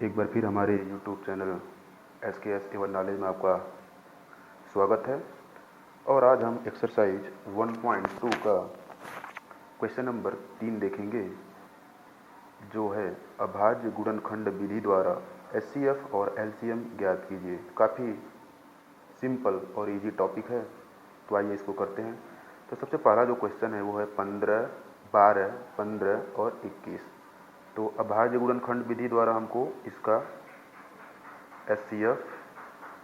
एक बार फिर हमारे YouTube चैनल SKS एवन नॉलेज में आपका स्वागत है। और आज हम एक्सरसाइज 1.2 का क्वेश्चन नंबर 3 देखेंगे, जो है अभाज्य गुणनखंड विधि द्वारा HCF और LCM ज्ञात कीजिए। काफ़ी सिंपल और इजी टॉपिक है, तो आइए इसको करते हैं। तो सबसे पहला जो क्वेश्चन है वो है 15, 12, 15 और 21। तो अभाज्य गुणनखंड विधि द्वारा हमको इसका HCF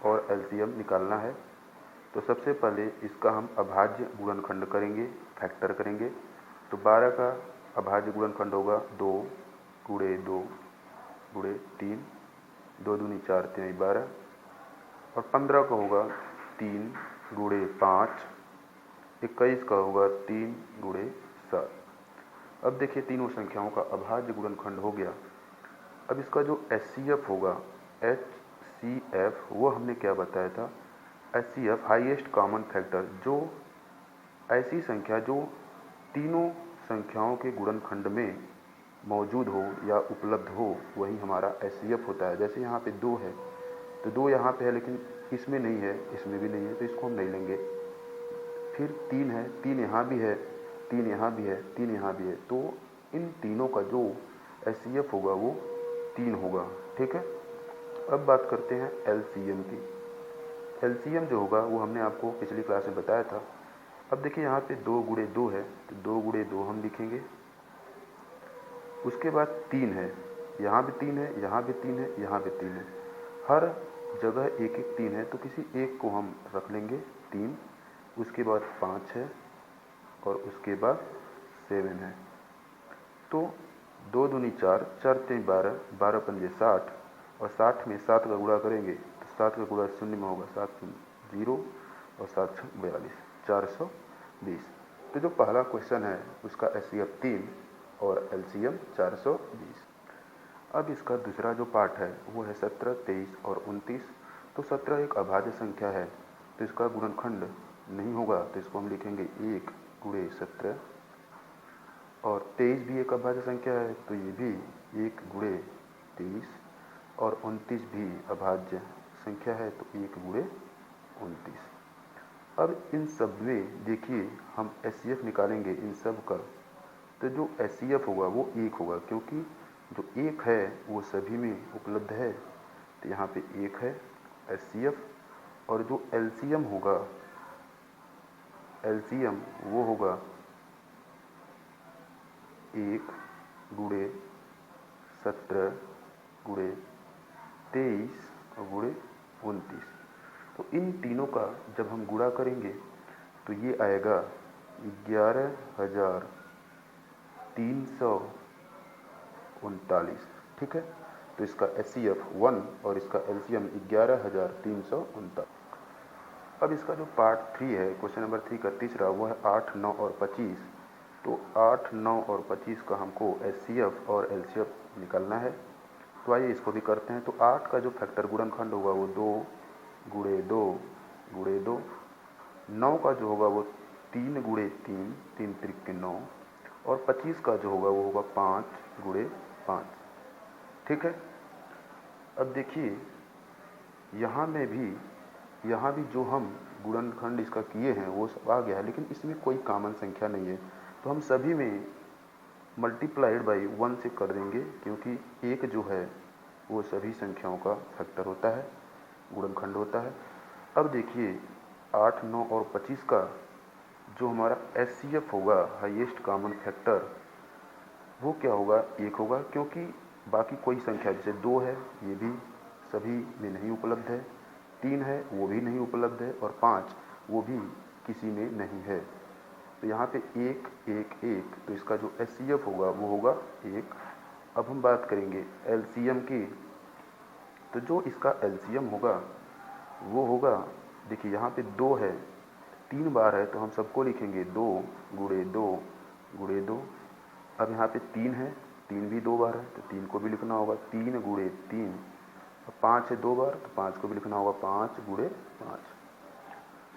और LCM निकालना है। तो सबसे पहले इसका हम अभाज्य गुणनखंड करेंगे, फैक्टर करेंगे। तो 12 का अभाज्य गुणनखंड होगा 2 गुणे 2 गुणे 3, 2 दूनी 4 3 12। और 15 का होगा 3 गुणे 5, 21 का होगा 3 गुणे 7। अब देखिए तीनों संख्याओं का अभाज्य गुणनखंड हो गया। अब इसका जो HCF होगा, HCF, वो हमने क्या बताया था? HCF हाईएस्ट कॉमन फैक्टर, जो ऐसी संख्या जो तीनों संख्याओं के गुणनखंड में मौजूद हो या उपलब्ध हो, वही हमारा HCF होता है। जैसे यहाँ पे 2 है, तो 2 यहाँ पे है लेकिन इसमें नहीं है, इसमें भी नहीं है, तो इसको हम नहीं लेंगे। फिर 3 है, 3 यहाँ भी है, 3 यहाँ भी है, 3 यहाँ भी है, तो इन तीनों का जो HCF होगा वो 3 होगा। ठीक है। अब बात करते हैं LCM की। LCM जो होगा वो हमने आपको पिछली क्लास में बताया था। अब देखिए यहाँ पे 2 गुणे 2 है, तो 2 गुणे 2 हम लिखेंगे। उसके बाद 3 है, यहाँ भी 3 है, यहाँ भी 3 है, यहाँ भी 3 है, हर जगह एक एक 3 है, तो किसी एक को हम रख लेंगे 3। उसके बाद 5 है और उसके बाद 7 है। तो 2 दूनी 4, 4 3 12, 12 पंजे 60, और 60 में 7 का गुणा करेंगे तो 7 का गुणा शून्य में होगा, 7 0 और 7 42, 420। तो जो पहला क्वेश्चन है उसका HCF 3 और LCM 420। अब इसका दूसरा जो पार्ट है वो है 17, 23 और 29। तो 17 एक अभाज्य संख्या है, तो इसका गुणनखंड नहीं होगा, तो इसको हम लिखेंगे 1 गुणे 17। और 23 भी एक अभाज्य संख्या है, तो ये भी 1 गुणे 23। और 29 भी अभाज्य संख्या है, तो 1 गुणे 29। अब इन सब में देखिए हम HCF निकालेंगे इन सब का, तो जो HCF होगा वो 1 होगा, क्योंकि जो 1 है वो सभी में उपलब्ध है, तो यहाँ पे 1 है HCF। और जो LCM होगा, LCM वो होगा 1 गुणे 17 गुणे 23 और गुणे 29। तो इन तीनों का जब हम गुणा करेंगे तो ये आएगा 11,339। ठीक है। तो इसका HCF 1 और इसका LCM 11,339। अब इसका जो पार्ट 3 है, क्वेश्चन नंबर 3 का तीसरा, वो है 8, 9 और 25। तो 8, 9 और 25 का हमको HCF और LCM निकालना है। तो आइए इसको भी करते हैं। तो 8 का जो फैक्टर गुणनखंड होगा वो 2 गुणे 2 गुणे 2। 9 का जो होगा वो 3 गुणे 3, 3 त्रिक के 9। और 25 का जो होगा वो होगा 5 गुणे 5। ठीक है। अब देखिए यहाँ भी जो हम गुणनखंड इसका किए हैं वो सब आ गया है, लेकिन इसमें कोई कॉमन संख्या नहीं है, तो हम सभी में मल्टीप्लाइड बाई 1 से कर देंगे, क्योंकि एक जो है वो सभी संख्याओं का फैक्टर होता है, गुणनखंड होता है। अब देखिए 8, 9 और 25 का जो हमारा HCF होगा, हाईएस्ट कॉमन फैक्टर, वो क्या होगा? 1 होगा, क्योंकि बाकी कोई संख्या जैसे 2 है ये भी सभी में नहीं उपलब्ध है, 3 है वो भी नहीं उपलब्ध है, और 5 वो भी किसी में नहीं है। तो यहाँ पे 1 1 1, तो इसका जो HCF होगा वो होगा 1। अब हम बात करेंगे LCM की। तो जो इसका LCM होगा वो होगा, देखिए यहाँ पे 2 है, 3 बार है, तो हम सबको लिखेंगे 2 गुणे 2 गुणे 2। अब यहाँ पे 3 है, 3 भी 2 बार है, तो 3 को भी लिखना होगा 3 गुणे 3। और 5 है 2 बार, तो 5 को भी लिखना होगा 5 गुणे 5।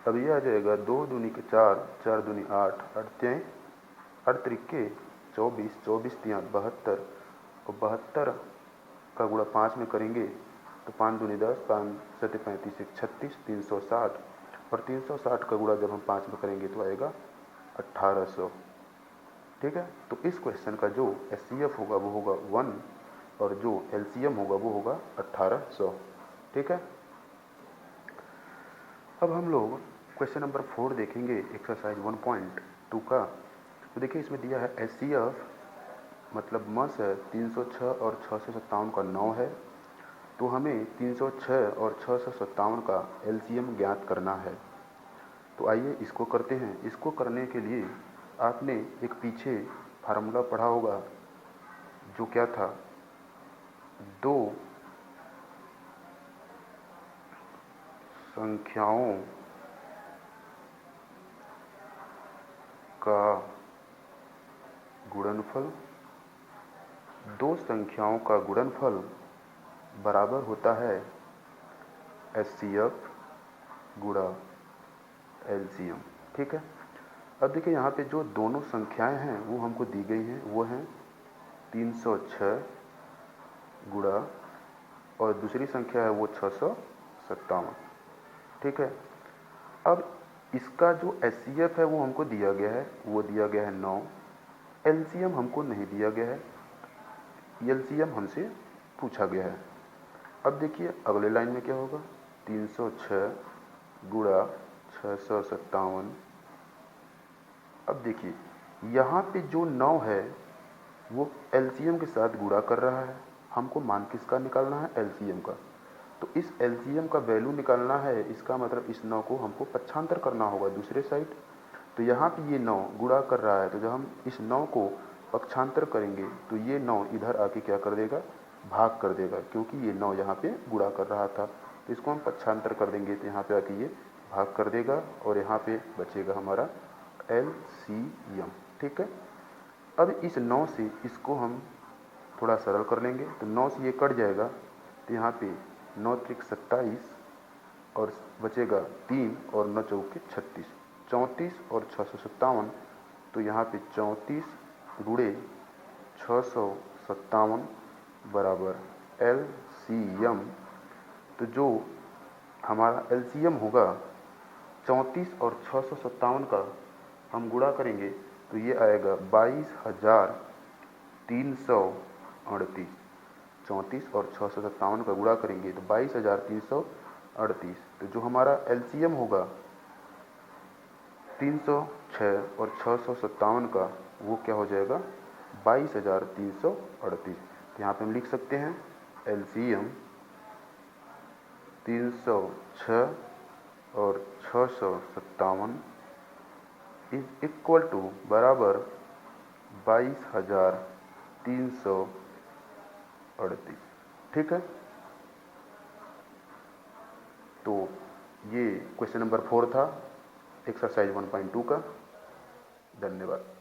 अब ये आ जाएगा 2 दूनी के 4, 4 दूनी 8, 8 तियाँ 8 त्रिके 24, 24 तियाँ 72, और 72 का गुणा 5 में करेंगे तो 5 दूनी 10, 5 सत्ते 35, 36, 360 और 360 का गुणा जब हम 5 में करेंगे तो आएगा 1800। ठीक है, तो इस क्वेश्चन का जो एचसीएफ होगा वो होगा 1 और जो एलसीएम होगा वो होगा 1800। ठीक है, अब हम लोग क्वेश्चन नंबर 4 देखेंगे एक्सरसाइज 1.2 का। तो देखिए इसमें दिया है एचसीएफ मतलब मस है 306 और 657 का 9 है, तो हमें 306 और 657 का एलसीएम ज्ञात करना है। तो आइए इसको करते हैं। इसको करने के लिए आपने एक पीछे फार्मूला पढ़ा होगा जो क्या था, दो संख्याओं का गुणनफल, दो संख्याओं का गुणनफल बराबर होता है एचसीएफ गुणा एलसीएम। ठीक है, अब देखिए यहाँ पे जो दोनों संख्याएं हैं वो हमको दी गई हैं, वो हैं 306 गुणा और दूसरी संख्या है वो 657। ठीक है, अब इसका जो एचसीएफ है वो हमको दिया गया है, वो दिया गया है 9। एलसीएम हमको नहीं दिया गया है, एलसीएम हमसे पूछा गया है। अब देखिए अगले लाइन में क्या होगा, 306 गुणा 657। अब देखिए यहाँ पे जो 9 है वो एलसीएम के साथ गुणा कर रहा है, हमको मान किसका निकालना है, एलसीएम का। तो इस एलसीएम का वैल्यू निकालना है, इसका मतलब इस 9 को हमको पक्षांतर करना होगा दूसरे साइड। तो यहाँ पे ये 9 गुणा कर रहा है, तो जब हम इस 9 को पक्षांतर करेंगे तो ये 9 इधर आके क्या कर देगा, भाग कर देगा, क्योंकि ये 9 यहाँ पे गुणा कर रहा था। तो इसको हम पक्षांतर कर देंगे तो यहाँ पे आके ये भाग कर देगा और यहाँ पे बचेगा हमारा एलसीएम। ठीक है, अब इस 9 से इसको हम थोड़ा सरल कर लेंगे, तो 9 से ये कट जाएगा, तो यहाँ पे 9 त्रिक 27 और बचेगा 3 और 9 चौके 36, 34 और 657। तो यहाँ पे 34 गुणे 657 बराबर एलसीएम। तो जो हमारा एलसीएम होगा 34 और 657 का हम गुणा करेंगे तो ये आएगा 22,338। 34 और 657 का गुणा करेंगे तो 22,338। तो जो हमारा एलसीएम होगा 306 और 657 का वो क्या हो जाएगा, 22,338। तो यहाँ पे हम लिख सकते हैं एलसीएम 306 और 657 इज इक्वल टू बराबर 22,338। ठीक है, तो ये क्वेश्चन नंबर 4 था एक्सरसाइज 1.2 का। धन्यवाद।